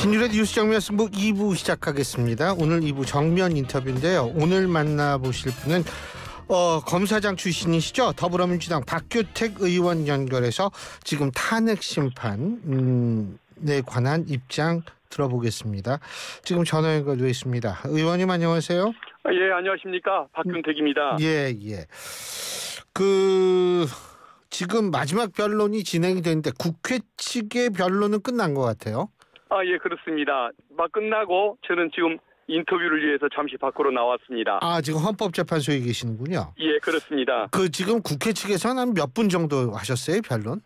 신율의 뉴스 정면 승부 2부 시작하겠습니다. 오늘 2부 정면 인터뷰인데요. 오늘 만나보실 분은 검사장 출신이시죠. 더불어민주당 박규택 의원 연결해서 지금 탄핵 심판에 관한 입장 들어보겠습니다. 지금 전화 연결되어 있습니다. 의원님 안녕하세요. 예, 안녕하십니까. 박균택입니다. 예. 지금 마지막 변론이 진행이 되는데 국회 측의 변론은 끝난 것 같아요. 예, 그렇습니다. 막 끝나고 저는 지금 인터뷰를 위해서 잠시 밖으로 나왔습니다. 지금 헌법재판소에 계시는군요. 예, 그렇습니다. 지금 국회 측에서는 한 몇 분 정도 하셨어요, 변론?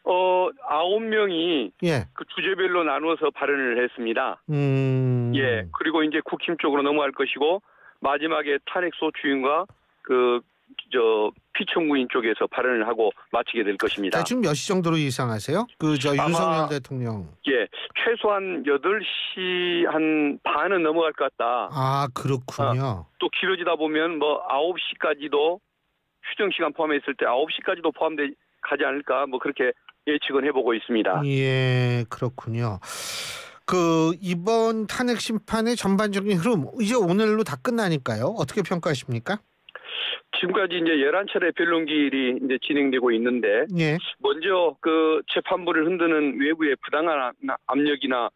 9명이 예. 그 주제별로 나누어서 발언을 했습니다. 예, 그리고 이제 국힘 쪽으로 넘어갈 것이고 마지막에 탄핵소 주인과 피청구인 쪽에서 발언을 하고 마치게 될 것입니다. 대충 몇 시 정도로 예상하세요? 윤석열 대통령. 예, 최소한 8시 한 반은 넘어갈 것 같다. 그렇군요. 또 길어지다 보면 9시까지도 휴정 시간 포함했을 때 9시까지도 가지 않을까 그렇게 예측은 해보고 있습니다. 예, 그렇군요. 이번 탄핵 심판의 전반적인 흐름 이제 오늘로 다 끝나니까요. 어떻게 평가하십니까? 지금까지 이제 11차례 변론기일이 이제 진행되고 있는데, 예. 먼저 재판부를 흔드는 외부의 부당한 압력이나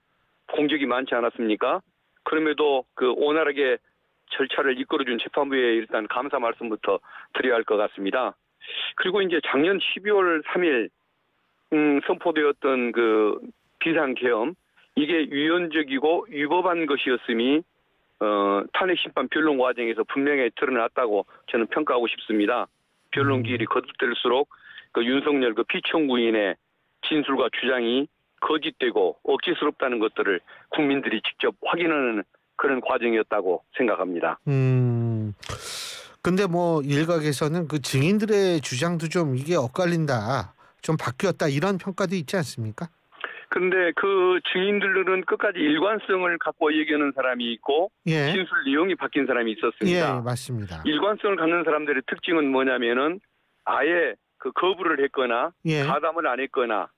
공격이 많지 않았습니까? 그럼에도 원활하게 절차를 이끌어준 재판부에 일단 감사 말씀부터 드려야 할 것 같습니다. 그리고 이제 작년 12월 3일 선포되었던 비상계엄, 이게 유연적이고 위법한 것이었음이 탄핵 심판 변론 과정에서 분명히 드러났다고 저는 평가하고 싶습니다. 변론 기일이 거듭될수록 윤석열 피청구인의 진술과 주장이 거짓되고 억지스럽다는 것들을 국민들이 직접 확인하는 그런 과정이었다고 생각합니다. 근데 일각에서는 증인들의 주장도 좀 이게 엇갈린다, 좀 바뀌었다 이런 평가도 있지 않습니까? 그런데 증인들은 끝까지 일관성을 갖고 얘기하는 사람이 있고, 예. 진술 내용이 바뀐 사람이 있었습니다. 예, 맞습니다. 일관성을 갖는 사람들의 특징은 뭐냐면은 아예 거부를 했거나, 예. 가담을 안 했거나,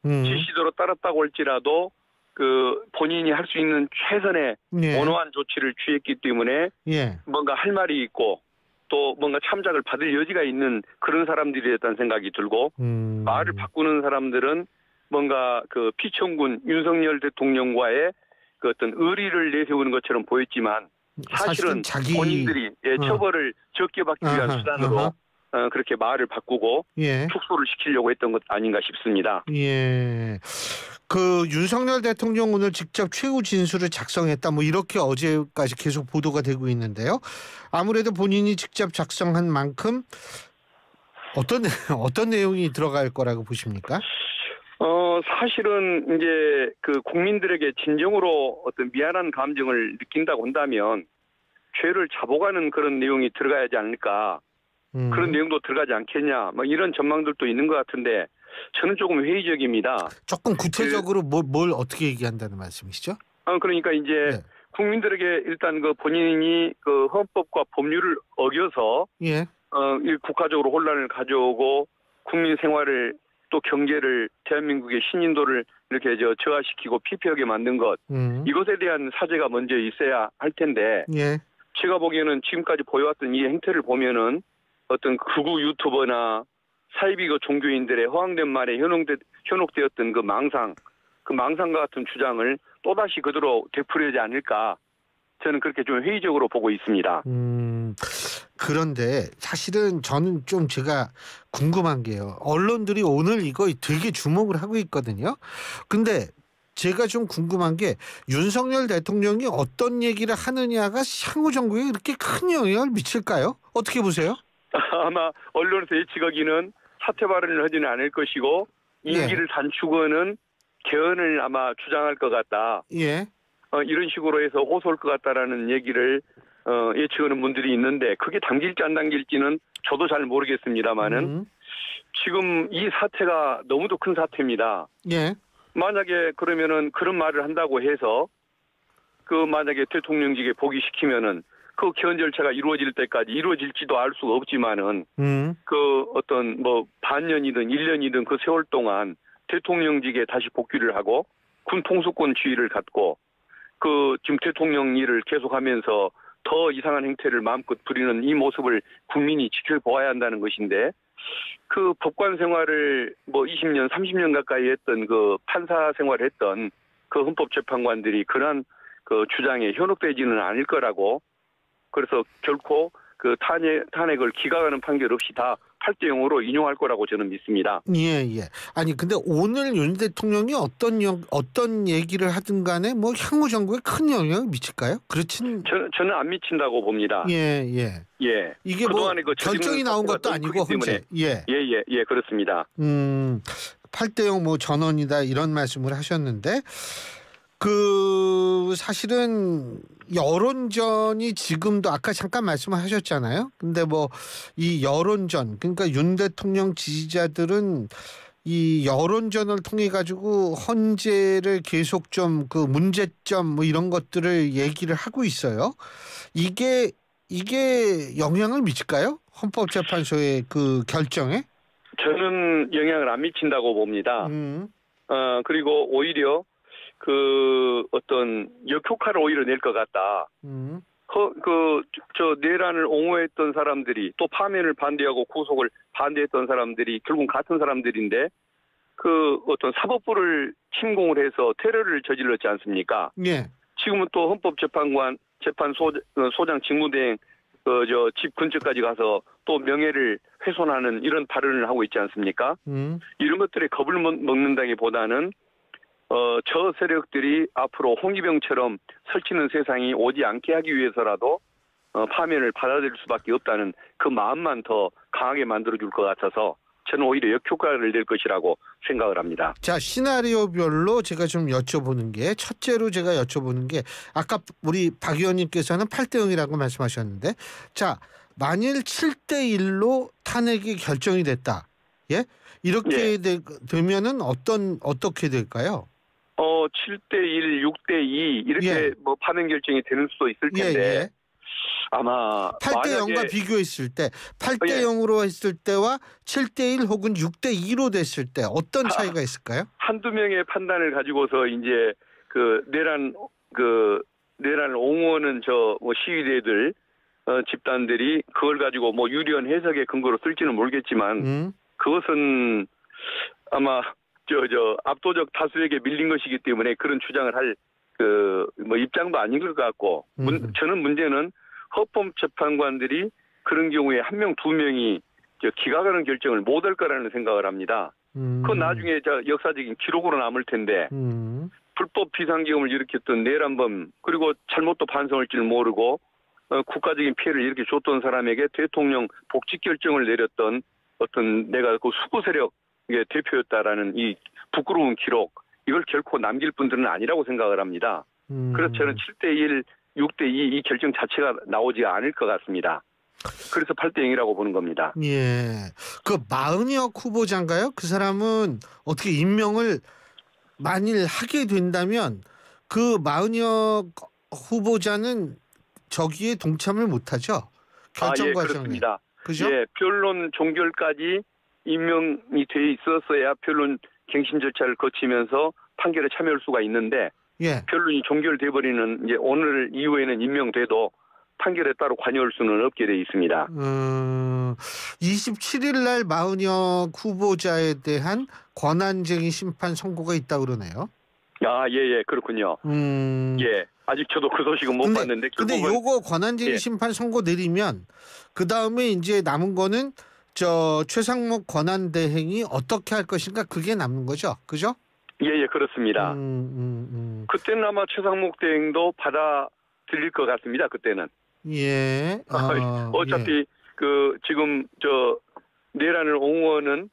지시대로 따랐다고 할지라도 본인이 할 수 있는 최선의 온화한 조치를 취했기 때문에 뭔가 할 말이 있고 또 뭔가 참작을 받을 여지가 있는 그런 사람들이었다는 생각이 들고, 말을 바꾸는 사람들은 뭔가 피청군 윤석열 대통령과의 어떤 의리를 내세우는 것처럼 보였지만 사실은 본인들이 처벌을 적게 받기 위한 수단으로 그렇게 말을 바꾸고 축소를 시키려고 했던 것 아닌가 싶습니다. 예. 윤석열 대통령 오늘 직접 최후 진술을 작성했다 이렇게 어제까지 계속 보도가 되고 있는데요. 아무래도 본인이 직접 작성한 만큼 어떤 내용이 들어갈 거라고 보십니까? 사실은 이제 국민들에게 진정으로 어떤 미안한 감정을 느낀다고 한다면 죄를 잡아가는 그런 내용이 들어가야지 않을까. 그런 내용도 들어가지 않겠냐. 이런 전망들도 있는 것 같은데 저는 조금 회의적입니다. 조금 구체적으로 뭘 어떻게 얘기한다는 말씀이시죠? 그러니까 이제 국민들에게 일단 본인이 헌법과 법률을 어겨서 국가적으로 혼란을 가져오고 국민 생활을 또 경제를 대한민국의 신인도를 이렇게 저하시키고 피폐하게 만든 것, 이것에 대한 사죄가 먼저 있어야 할 텐데 제가 보기에는 지금까지 보여왔던 이 행태를 보면은 어떤 극우 유튜버나 사이비 종교인들의 허황된 말에 현혹되었던 망상과 같은 주장을 또다시 그대로 되풀이하지 않을까, 저는 그렇게 좀 회의적으로 보고 있습니다. 그런데 사실은 저는 좀 제가 궁금한 게요. 언론들이 오늘 이거 되게 주목을 하고 있거든요. 근데 제가 좀 궁금한 게 윤석열 대통령이 어떤 얘기를 하느냐가 향후 정국에 그렇게 큰 영향을 미칠까요? 어떻게 보세요? 아마 언론에서 예측하기는 사퇴 발언을 하지는 않을 것이고 임기를 단축하는 개헌을 아마 주장할 것 같다. 이런 식으로 해서 호소할 것 같다라는 얘기를 예측하는 분들이 있는데 그게 당길지 안 당길지는 저도 잘 모르겠습니다만은 지금 이 사태가 너무도 큰 사태입니다. 만약에 그러면은 그런 말을 한다고 해서 만약에 대통령직에 복위시키면은 개헌 절차가 이루어질 때까지 이루어질지도 알 수가 없지만은 어떤 반년이든 1년이든 그 세월 동안 대통령직에 다시 복귀를 하고 군 통수권 지위를 갖고 그 지금 대통령 일을 계속하면서 더 이상한 행태를 마음껏 부리는 이 모습을 국민이 지켜보아야 한다는 것인데 그 법관 생활을 뭐 20년, 30년 가까이 했던 그 판사 생활을 했던 그 헌법재판관들이 그러한 그 주장에 현혹되지는 않을 거라고 그래서 결코 그 탄핵을 기각하는 판결 없이 다 8대 0으로 인용할 거라고 저는 믿습니다. 예, 예. 아니 근데 오늘 윤 대통령이 어떤 얘기를 하든 간에 뭐 향후 정부에 큰 영향을 미칠까요? 그렇진 저는 안 미친다고 봅니다. 예, 예. 예. 이게 뭐 결정이 나온 것도 아니고 헌재. 예. 예, 그렇습니다. 8대 0 뭐 전원이다 이런 말씀을 하셨는데 그 사실은 여론전이 지금도 아까 잠깐 말씀하셨잖아요. 근데 뭐 이 여론전 그러니까 윤 대통령 지지자들은 이 여론전을 통해 가지고 헌재를 계속 좀 그 문제점 뭐 이런 것들을 얘기를 하고 있어요. 이게 영향을 미칠까요? 헌법재판소의 그 결정에? 저는 영향을 안 미친다고 봅니다. 그리고 오히려 그 어떤 역효과를 오히려 낼 것 같다. 저 내란을 옹호했던 사람들이 또 파면을 반대하고 구속을 반대했던 사람들이 결국 같은 사람들인데 그 어떤 사법부를 침공을 해서 테러를 저질렀지 않습니까? 예. 지금은 또 헌법재판소장 직무대행 저 집 근처까지 가서 또 명예를 훼손하는 이런 발언을 하고 있지 않습니까? 이런 것들에 겁을 먹는다기보다는 저 세력들이 앞으로 홍위병처럼 설치는 세상이 오지 않게 하기 위해서라도 파면을 받아들일 수밖에 없다는 그 마음만 더 강하게 만들어줄 것 같아서 저는 오히려 역효과를 낼 것이라고 생각을 합니다. 자, 시나리오별로 제가 좀 여쭤보는 게 첫째로 제가 여쭤보는 게 아까 우리 박 의원님께서는 8대 0이라고 말씀하셨는데 자, 만일 7대 1로 탄핵이 결정이 됐다. 예? 이렇게 되면은 어떻게 될까요? 7대 1, 6대 2 이렇게 뭐 파면 결정이 되는 수도 있을 텐데 아마 8대 0과 비교했을 때 8대 0으로 했을 때와 7대 1 혹은 6대 2로 됐을 때 어떤 차이가 있을까요? 한두 명의 판단을 가지고서 이제 그 내란을 옹호하는 저 뭐 시위대들 집단들이 그걸 가지고 뭐 유리한 해석의 근거로 쓸지는 모르겠지만 그것은 아마 압도적 다수에게 밀린 것이기 때문에 그런 주장을 할 뭐 입장도 아닌 것 같고 저는 문제는 헌법재판관들이 그런 경우에 한 명, 두 명이 기각하는 결정을 못 할 거라는 생각을 합니다. 그건 나중에 역사적인 기록으로 남을 텐데 불법 비상계엄을 일으켰던 내란범 그리고 잘못도 반성할 줄 모르고 국가적인 피해를 이렇게 줬던 사람에게 대통령 복직 결정을 내렸던 어떤 내가 그 수구 세력의 대표였다라는 이 부끄러운 기록 이걸 결코 남길 분들은 아니라고 생각을 합니다. 그래서 저는 7대 1, 6대 2 이 결정 자체가 나오지 않을 것 같습니다. 그래서 8대 0이라고 보는 겁니다. 예. 그 마은혁 후보자인가요? 그 사람은 어떻게 임명을 만일 하게 된다면 그 마은혁 후보자는 저기에 동참을 못하죠? 결정 과정에. 그렇습니다. 그죠? 예, 변론 종결까지 임명이 돼 있었어야 변론 갱신 절차를 거치면서 판결에 참여할 수가 있는데 변론이 종결돼 버리는 이제 오늘 이후에는 임명돼도 판결에 따로 관여할 수는 없게 돼 있습니다. 27일 날 마은혁 후보자에 대한 권한쟁의 심판 선고가 있다고 그러네요. 예, 그렇군요. 예, 아직 저도 그 소식은 못 봤는데. 근데 요거 권한쟁의 심판 선고 내리면 그 다음에 이제 남은 거는 최상목 권한대행이 어떻게 할 것인가 그게 남는 거죠, 그죠? 예, 그렇습니다. 그때는 아마 최상목 대행도 받아들일 것 같습니다. 그때는. 예. 어차피 그 지금 내란을 옹호하는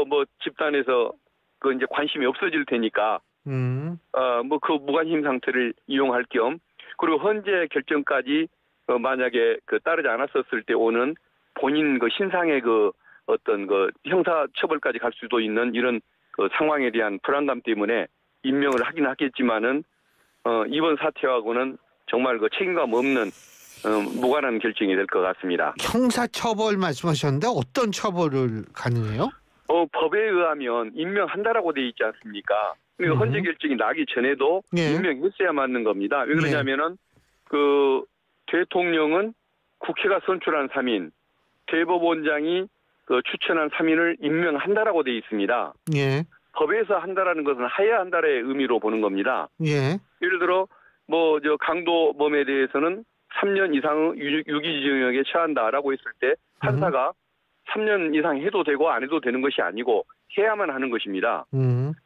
뭐 집단에서 그 이제 관심이 없어질 테니까. 뭐 그 무관심 상태를 이용할 겸 그리고 헌재 결정까지 만약에 따르지 않았었을 때 오는 본인 그 신상의 그 어떤 그 형사 처벌까지 갈 수도 있는 이런 그 상황에 대한 불안감 때문에 임명을 하긴 하겠지만은 이번 사태하고는 정말 그 책임감 없는 무관한 결정이 될 것 같습니다. 형사 처벌 말씀하셨는데 어떤 처벌을 가능해요? 법에 의하면 임명한다라고 돼 있지 않습니까? 그러니까 헌재 결정이 나기 전에도 예. 임명했어야 맞는 겁니다. 왜 그러냐면은 그 대통령은 국회가 선출한 3인, 대법원장이 그 추천한 3인을 임명한다라고 돼 있습니다. 예. 법에서 한다라는 것은 하야 한다의 의미로 보는 겁니다. 예. 예를 들어 뭐 저 강도범에 대해서는 3년 이상의 유기징역에 처한다라고 했을 때 판사가 3년 이상 해도 되고 안 해도 되는 것이 아니고 해야만 하는 것입니다.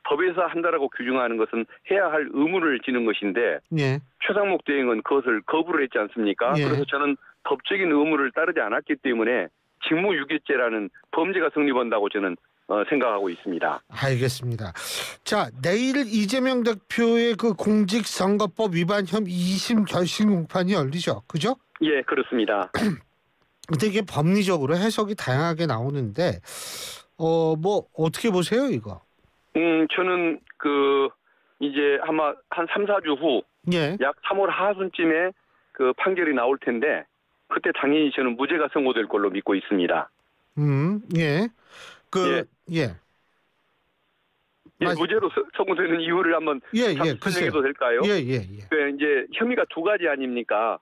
법에서 한다라고 규정하는 것은 해야 할 의무를 지는 것인데 예. 최상목 대행은 그것을 거부를 했지 않습니까? 예. 그래서 저는 법적인 의무를 따르지 않았기 때문에 직무유기죄라는 범죄가 성립한다고 저는 생각하고 있습니다. 알겠습니다. 자, 내일 이재명 대표의 그 공직선거법 위반 혐의 2심 결심 공판이 열리죠, 그죠? 예, 그렇습니다. 근데 이게 법리적으로 해석이 다양하게 나오는데, 뭐 어떻게 보세요, 이거? 저는 이제 아마 한 3, 4주 후, 예. 약 3월 하순쯤에 그 판결이 나올 텐데, 그때 당연히 저는 무죄가 선고될 걸로 믿고 있습니다. 예. 예. 무죄로 선고되는 이유를 한번 설명해도 될까요? 예. 이제 혐의가 두 가지 아닙니까?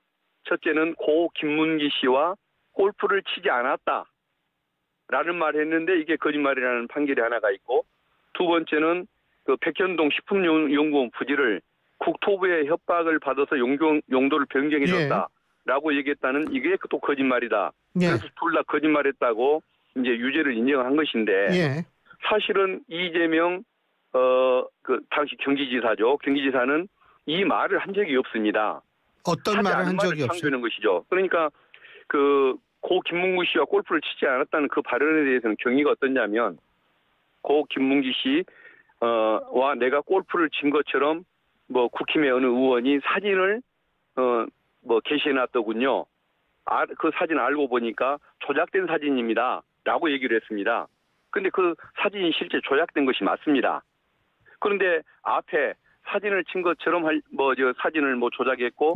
첫째는 고 김문기 씨와 골프를 치지 않았다라는 말을 했는데 이게 거짓말이라는 판결이 하나가 있고, 두 번째는 그 백현동 식품연구원 부지를 국토부의 협박을 받아서 용도를 변경해줬다라고 얘기했다는 이게 또 거짓말이다. 그래서 둘 다 거짓말했다고 이제 유죄를 인정한 것인데, 사실은 이재명 그 당시 경기지사죠. 경기지사는 이 말을 한 적이 없습니다. 어떤 말을 한 적이 없어요? 창조하는 것이죠. 그러니까 고 김문기 씨와 골프를 치지 않았다는 그 발언에 대해서는 경위가 어떠냐면, 고 김문기 씨와 내가 골프를 친 것처럼 뭐 국힘의 어느 의원이 사진을 뭐 게시해놨더군요. 그 사진 알고 보니까 조작된 사진입니다라고 얘기를 했습니다. 근데 그 사진이 실제 조작된 것이 맞습니다. 그런데 앞에 사진을 친 것처럼 사진을 조작했고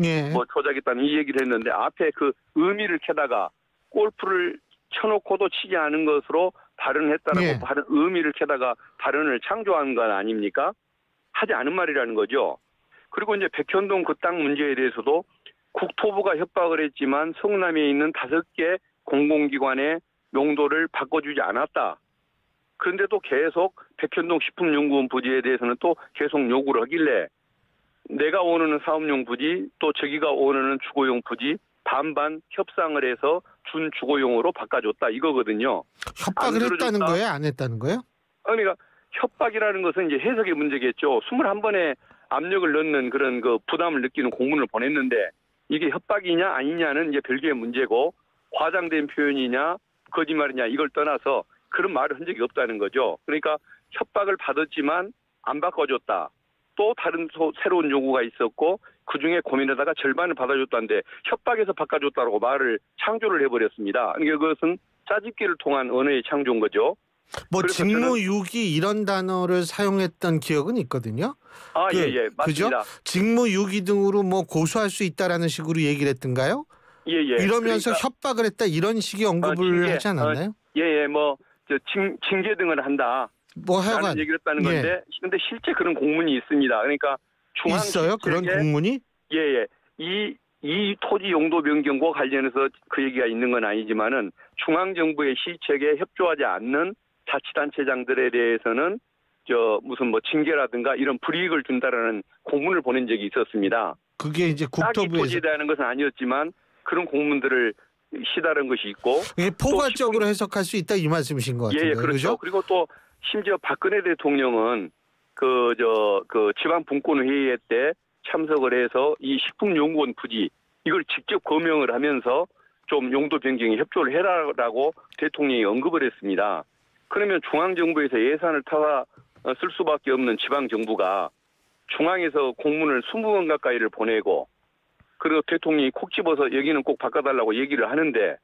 조작했다는 이 얘기를 했는데, 앞에 그 의미를 캐다가 골프를 쳐놓고도 치지 않은 것으로 발언했다라고 의미를 캐다가 발언을 창조한 건 아닙니까? 하지 않은 말이라는 거죠. 그리고 이제 백현동 그 땅 문제에 대해서도 국토부가 협박을 했지만 성남에 있는 5개 공공기관의 용도를 바꿔주지 않았다. 그런데도 계속 백현동 식품연구원 부지에 대해서는 또 계속 요구를 하길래, 내가 원하는 사업용 부지 또 저기가 원하는 주거용 부지 반반 협상을 해서 준 주거용으로 바꿔줬다 이거거든요. 협박을 했다는 거예요? 안 했다는 거예요? 그러니까 협박이라는 것은 이제 해석의 문제겠죠. 21번에 압력을 넣는 그런 그 부담을 느끼는 공문을 보냈는데, 이게 협박이냐 아니냐는 이제 별개의 문제고, 과장된 표현이냐 거짓말이냐 이걸 떠나서 그런 말을 한 적이 없다는 거죠. 그러니까 협박을 받았지만 안 바꿔줬다. 또 다른 새로운 요구가 있었고 그중에 고민하다가 절반을 받아줬다는데 협박에서 바꿔줬다고 말을 창조를 해버렸습니다. 그러니까 그것은 짜집기를 통한 언어의 창조인 거죠. 뭐 직무유기 이런 단어를 사용했던 기억은 있거든요. 예, 맞습니다. 그죠? 직무유기 등으로 뭐 고소할 수 있다라는 식으로 얘기를 했던가요? 예. 이러면서 그러니까, 협박을 했다 이런 식의 언급을 하지 않았나요? 징계 등을 한다. 라는 얘기를 했다는 건데, 근데 실제 그런 공문이 있습니다. 그러니까 있어요? 그런 공문이? 예. 이 토지 용도 변경과 관련해서 그 얘기가 있는 건 아니지만은 중앙정부의 시책에 협조하지 않는 자치단체장들에 대해서는 무슨 징계라든가 이런 불이익을 준다라는 공문을 보낸 적이 있었습니다. 그게 이제 국토부에서 토지에 대한 것은 아니었지만 그런 공문들을 시달은 것이 있고, 이게 포괄적으로 해석할 수 있다 이 말씀이신 것 같은데요. 예, 그렇죠. 그리고 또 심지어 박근혜 대통령은 그 지방 분권 회의회 때 참석을 해서 이 식품연구원 부지 이걸 직접 거명을 하면서 좀 용도 변경에 협조를 해라라고 대통령이 언급을 했습니다. 그러면 중앙정부에서 예산을 타가 쓸 수밖에 없는 지방정부가 중앙에서 공문을 20번 가까이를 보내고, 그리고 대통령이 콕 집어서 여기는 꼭 바꿔달라고 얘기를 하는데,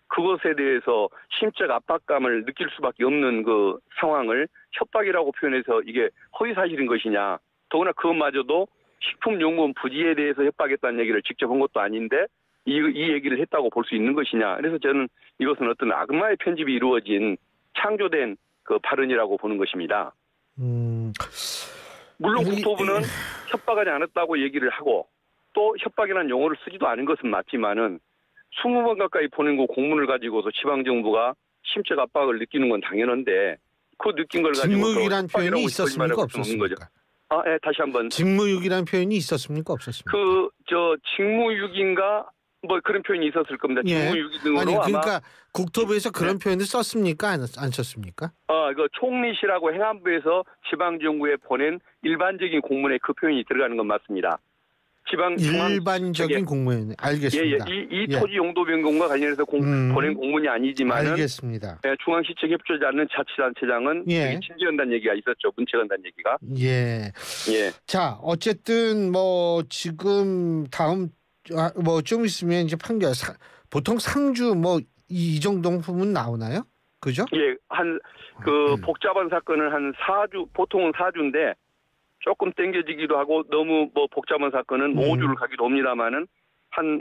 그것에 대해서 심적 압박감을 느낄 수밖에 없는 그 상황을 협박이라고 표현해서 이게 허위사실인 것이냐. 더구나 그것마저도 식품연구원 부지에 대해서 협박했다는 얘기를 직접 한 것도 아닌데 이 얘기를 했다고 볼 수 있는 것이냐. 그래서 저는 이것은 어떤 악마의 편집이 이루어진 창조된 그 발언이라고 보는 것입니다. 물론 국토부는 협박하지 않았다고 얘기를 하고 또 협박이라는 용어를 쓰지도 않은 것은 맞지만은 20번 가까이 보낸 그 공문을 가지고서 지방정부가 심적 압박을 느끼는 건 당연한데 그 느낀 걸 가지고 직무유기란 표현이 있었습니까 없었습니까? 예, 다시 한번. 직무유기란 표현이 있었습니까 없었습니까? 직무유기인가 뭐 그런 표현이 있었을 겁니다. 직무유기 등으로 아니 그러니까 아마 국토부에서 그런 표현을 썼습니까 안 썼습니까? 그 총리실하고 행안부에서 지방정부에 보낸 일반적인 공문에 그 표현이 들어가는 건 맞습니다. 일반적인 공문 알겠습니다. 이 토지 용도 변경과 관련해서 보낸 공문이 아니지만 알겠습니다. 중앙시청 협조하지 않는 자치단체장은 친지한다는 얘기가 있었죠. 문책한다는 얘기가. 예. 자 어쨌든 뭐 지금 다음 뭐 좀 있으면 이제 판결 보통 3주 뭐 이 정도 부분 나오나요? 그죠? 예, 복잡한 사건은 한 4주 보통은 4주인데. 조금 땡겨지기도 하고 너무 뭐 복잡한 사건은 5주를 가기도 합니다만은 한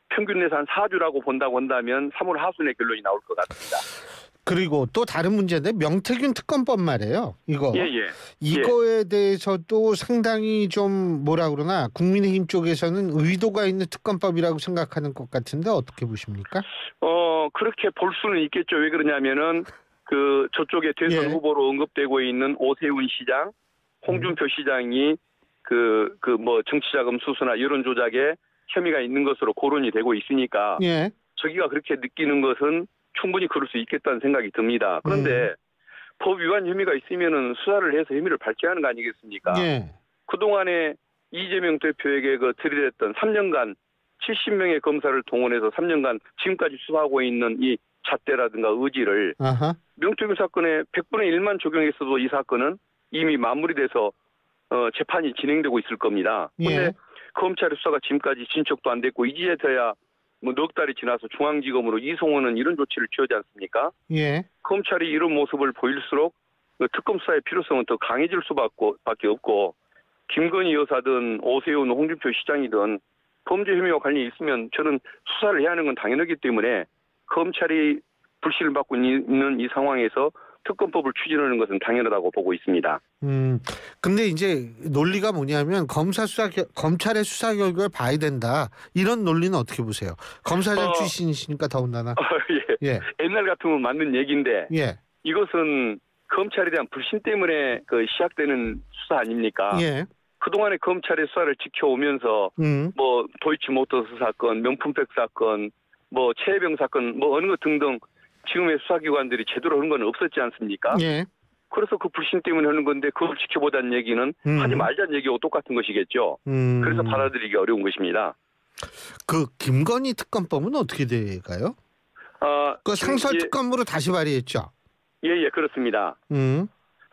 평균 내에서 한 4주라고 본다고 한다면 3월 하순에 결론이 나올 것 같습니다. 그리고 또 다른 문제인데 명태균 특검법 말이에요. 이거. 이거에 대해서도 상당히 좀 뭐라 그러나 국민의힘 쪽에서는 의도가 있는 특검법이라고 생각하는 것 같은데 어떻게 보십니까? 그렇게 볼 수는 있겠죠. 왜 그러냐면은 저쪽에 대선 후보로 언급되고 있는 오세훈 시장 홍준표 시장이 뭐 정치자금 수수나 여론 조작에 혐의가 있는 것으로 거론이 되고 있으니까 저기가 그렇게 느끼는 것은 충분히 그럴 수 있겠다는 생각이 듭니다. 그런데 법 위반 혐의가 있으면은 수사를 해서 혐의를 밝혀야 하는 거 아니겠습니까? 그동안에 이재명 대표에게 들이댔던 3년간 70명의 검사를 동원해서 3년간 지금까지 수사하고 있는 이 잣대라든가 의지를 명태균 사건에 100분의 1만 적용했어도 이 사건은 이미 마무리돼서 재판이 진행되고 있을 겁니다. 그런데 검찰의 수사가 지금까지 진척도 안 됐고 이제서야 뭐 넉 달이 지나서 중앙지검으로 이송하는 이런 조치를 취하지 않습니까? 검찰이 이런 모습을 보일수록 특검 수사의 필요성은 더 강해질 수밖에 없고 김건희 여사든 오세훈 홍준표 시장이든 범죄 혐의와 관련이 있으면 저는 수사를 해야 하는 건 당연하기 때문에 검찰이 불신을 받고 있는 이 상황에서 특검법을 추진하는 것은 당연하다고 보고 있습니다. 근데 이제 논리가 뭐냐면 검찰의 수사 결과를 봐야 된다. 이런 논리는 어떻게 보세요? 검사장 출신이시니까 더군다나. 옛날 같으면 맞는 얘기인데 이것은 검찰에 대한 불신 때문에 시작되는 수사 아닙니까? 그동안에 검찰의 수사를 지켜오면서 뭐 도이치모터스 사건, 명품백 사건, 뭐 최혜병 사건, 뭐 어느 것 등등 지금의 수사기관들이 제대로 하는 건 없었지 않습니까? 그래서 그 불신 때문에 하는 건데 그걸 지켜보자는 얘기는 하지 말자는 얘기하고 똑같은 것이겠죠. 그래서 받아들이기 어려운 것입니다. 김건희 특검법은 어떻게 돼가요? 상설 특검으로 다시 발의했죠? 그렇습니다.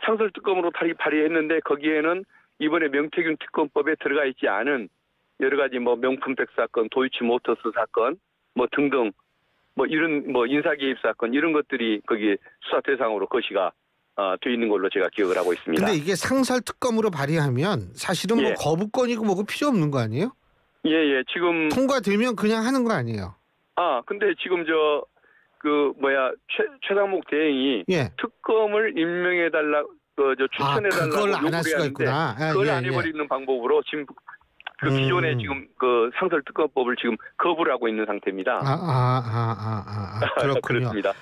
상설 특검으로 발의했는데 거기에는 이번에 명태균 특검법에 들어가 있지 않은 여러 가지 뭐 명품백 사건, 도이치모터스 사건 뭐 등등 뭐 이런 뭐 인사 개입 사건 이런 것들이 거기 수사 대상으로 거시가 돼 있는 걸로 제가 기억을 하고 있습니다. 근데 이게 상설 특검으로 발의하면 사실은 뭐 거부권이고 뭐고 필요 없는 거 아니에요? 지금 통과되면 그냥 하는 거 아니에요? 근데 지금 최상목 대행이 특검을 임명해 달라 추천해 달라고 그걸 안 할 수가 하는데 있구나. 그걸 안 해버리는 방법으로 지금 기존에 지금 상설 특검법을 지금 거부를 하고 있는 상태입니다. 그렇군요. 그렇습니다.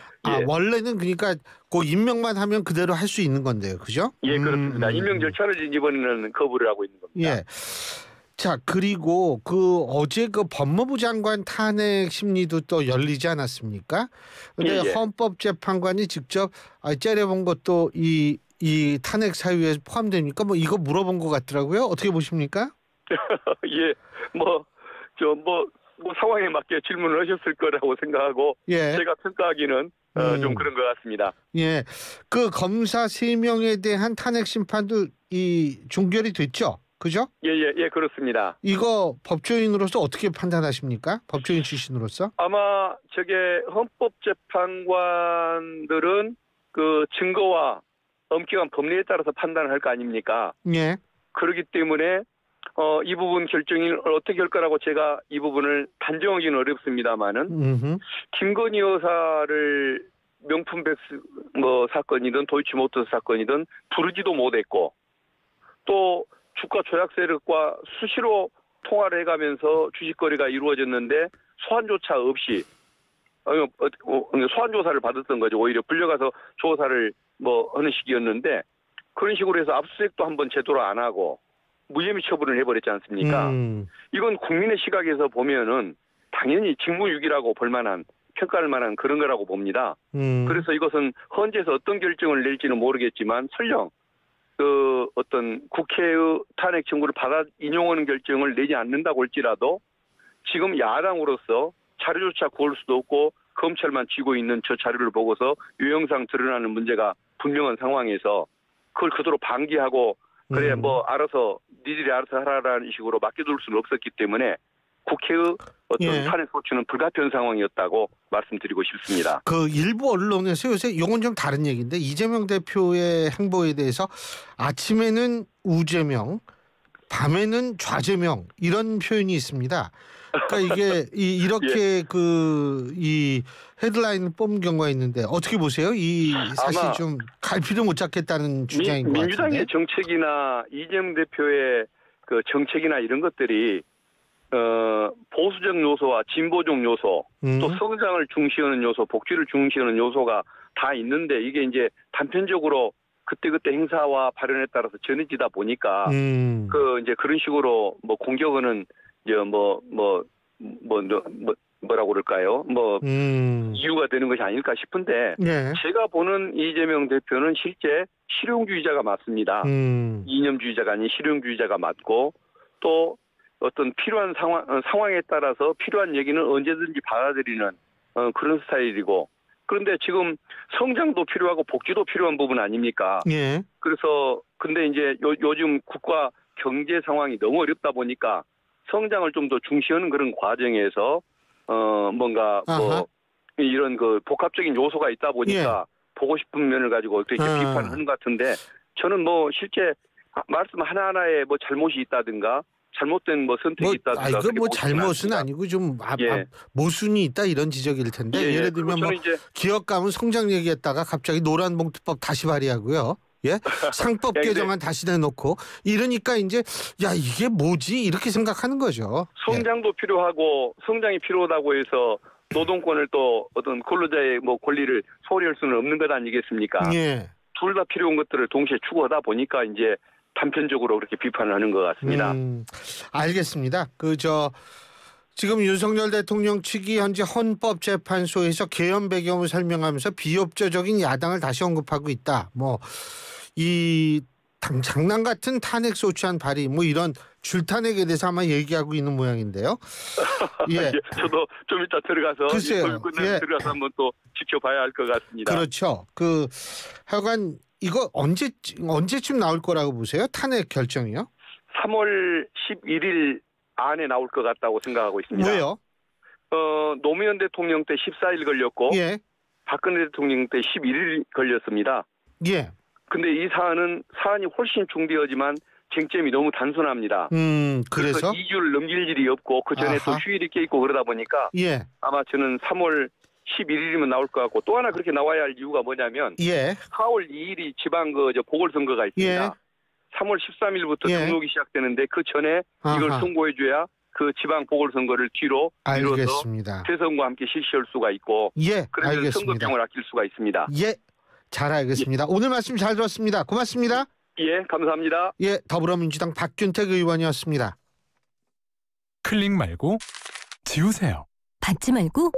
원래는 그러니까 그 임명만 하면 그대로 할 수 있는 건데요, 그죠? 그렇습니다. 임명 절차를 이번에는 거부를 하고 있는 겁니다. 자 그리고 어제 법무부 장관 탄핵 심리도 또 열리지 않았습니까? 근데 헌법재판관이 직접 째려본 것도 이 탄핵 사유에 포함됩니까? 뭐 이거 물어본 것 같더라고요. 어떻게 보십니까? 상황에 맞게 질문을 하셨을 거라고 생각하고 제가 평가하기는 좀 그런 것 같습니다. 그 검사 3명에 대한 탄핵 심판도 종결이 됐죠? 그죠? 그렇습니다. 이거 법조인으로서 어떻게 판단하십니까? 법조인 출신으로서? 아마 헌법재판관들은 증거와 엄격한 법리에 따라서 판단을 할 거 아닙니까? 그렇기 때문에 이 부분 결정이 어떻게 할 거라고 제가 이 부분을 단정하기는 어렵습니다만은 김건희 여사를 명품 백스 사건이든 도이치모터스 사건이든 부르지도 못했고 또 주가 조작 세력과 수시로 통화를 해가면서 주식 거래가 이루어졌는데 소환조차 없이 소환 조사를 받았던 거죠. 오히려 불려가서 조사를 하는 식이었는데 그런 식으로 해서 압수수색도 한번 제대로 안 하고 무혐의 처분을 해버렸지 않습니까? 이건 국민의 시각에서 보면은 당연히 직무유기라고 볼만한 평가할 만한 그런 거라고 봅니다. 그래서 이것은 헌재에서 어떤 결정을 낼지는 모르겠지만 설령 그 어떤 국회의 탄핵 청구를 받아 인용하는 결정을 내지 않는다고 할지라도 지금 야당으로서 자료조차 구할 수도 없고 검찰만 쥐고 있는 저 자료를 보고서 유형상 드러나는 문제가 분명한 상황에서 그걸 그대로 방기하고 그래 알아서 니들이 알아서 하라라는 식으로 맡겨둘 수는 없었기 때문에 국회의 어떤 탄핵 소추는 불가피한 상황이었다고 말씀드리고 싶습니다. 그 일부 언론에서 요새 이건 좀 다른 얘기인데 이재명 대표의 행보에 대해서 아침에는 우재명, 밤에는 좌재명 이런 표현이 있습니다. 그러니까 이게 이렇게 이 헤드라인을 뽑은 경우가 있는데 어떻게 보세요? 이 사실 좀 갈피를 못 잡겠다는 주장인 것 같은데. 민주당의 정책이나 이재명 대표의 그 정책이나 이런 것들이 보수적 요소와 진보적 요소, 또 성장을 중시하는 요소, 복지를 중시하는 요소가 다 있는데 이게 이제 단편적으로 그때그때 행사와 발언에 따라서 전해지다 보니까 이제 그런 식으로 공격하는 이제 뭐라고 그럴까요? 이유가 되는 것이 아닐까 싶은데 제가 보는 이재명 대표는 실제 실용주의자가 맞습니다. 이념주의자가 아닌 실용주의자가 맞고 또 어떤 필요한 상황에 따라서 필요한 얘기는 언제든지 받아들이는 그런 스타일이고 그런데 지금 성장도 필요하고 복지도 필요한 부분 아닙니까? 그래서 근데 이제 요즘 국가 경제 상황이 너무 어렵다 보니까 성장을 좀 더 중시하는 그런 과정에서 이런 그 복합적인 요소가 있다 보니까 보고 싶은 면을 가지고 이렇게 비판하는 것 같은데 저는 실제 말씀 하나하나에 잘못이 있다든가 잘못된 선택이 있다든가. 이거 잘못은 아니고 좀 모순이 있다 이런 지적일 텐데 예를 들면 기업가문 성장 얘기했다가 갑자기 노란봉투법 다시 발의하고요. 상법 개정안 다시 내놓고 이러니까 이제 이게 뭐지 이렇게 생각하는 거죠. 성장도 필요하고 성장이 필요하다고 해서 노동권을 또 어떤 근로자의 권리를 소홀히 할 수는 없는 것 아니겠습니까? 둘 다 필요한 것들을 동시에 추구하다 보니까 이제 단편적으로 그렇게 비판을 하는 것 같습니다. 알겠습니다. 지금 윤석열 대통령 측이 현재 헌법재판소에서 개헌 배경을 설명하면서 비협조적인 야당을 다시 언급하고 있다. 이 장난 같은 탄핵 소추안 발의 이런 줄탄핵에 대해서 아마 얘기하고 있는 모양인데요. 저도 좀 이따 들어가서 글쎄요. 들어가서 한번 또 지켜봐야 할 것 같습니다. 그렇죠. 하여간 이거 언제쯤 나올 거라고 보세요? 탄핵 결정이요? 3월 11일 안에 나올 것 같다고 생각하고 있습니다. 왜요? 노무현 대통령 때 14일 걸렸고 박근혜 대통령 때 11일 걸렸습니다. 근데 이 사안이 훨씬 중대하지만 쟁점이 너무 단순합니다. 그래서 2주를 넘길 일이 없고 그 전에 또 휴일이 껴있고 그러다 보니까 아마 저는 3월 11일이면 나올 것 같고 또 하나 그렇게 나와야 할 이유가 뭐냐면 4월 2일이 지방 보궐선거가 있습니다. 3월 13일부터 등록이 시작되는데 그 전에 이걸 선고해줘야 그 지방 보궐선거를 뒤로 미뤄서 대선과 함께 실시할 수가 있고 그래서 선거병을 아낄 수가 있습니다. 잘 알겠습니다. 오늘 말씀 잘 들었습니다. 고맙습니다. 감사합니다. 더불어민주당 박균택 의원이었습니다. 클릭 말고 지우세요. 받지 말고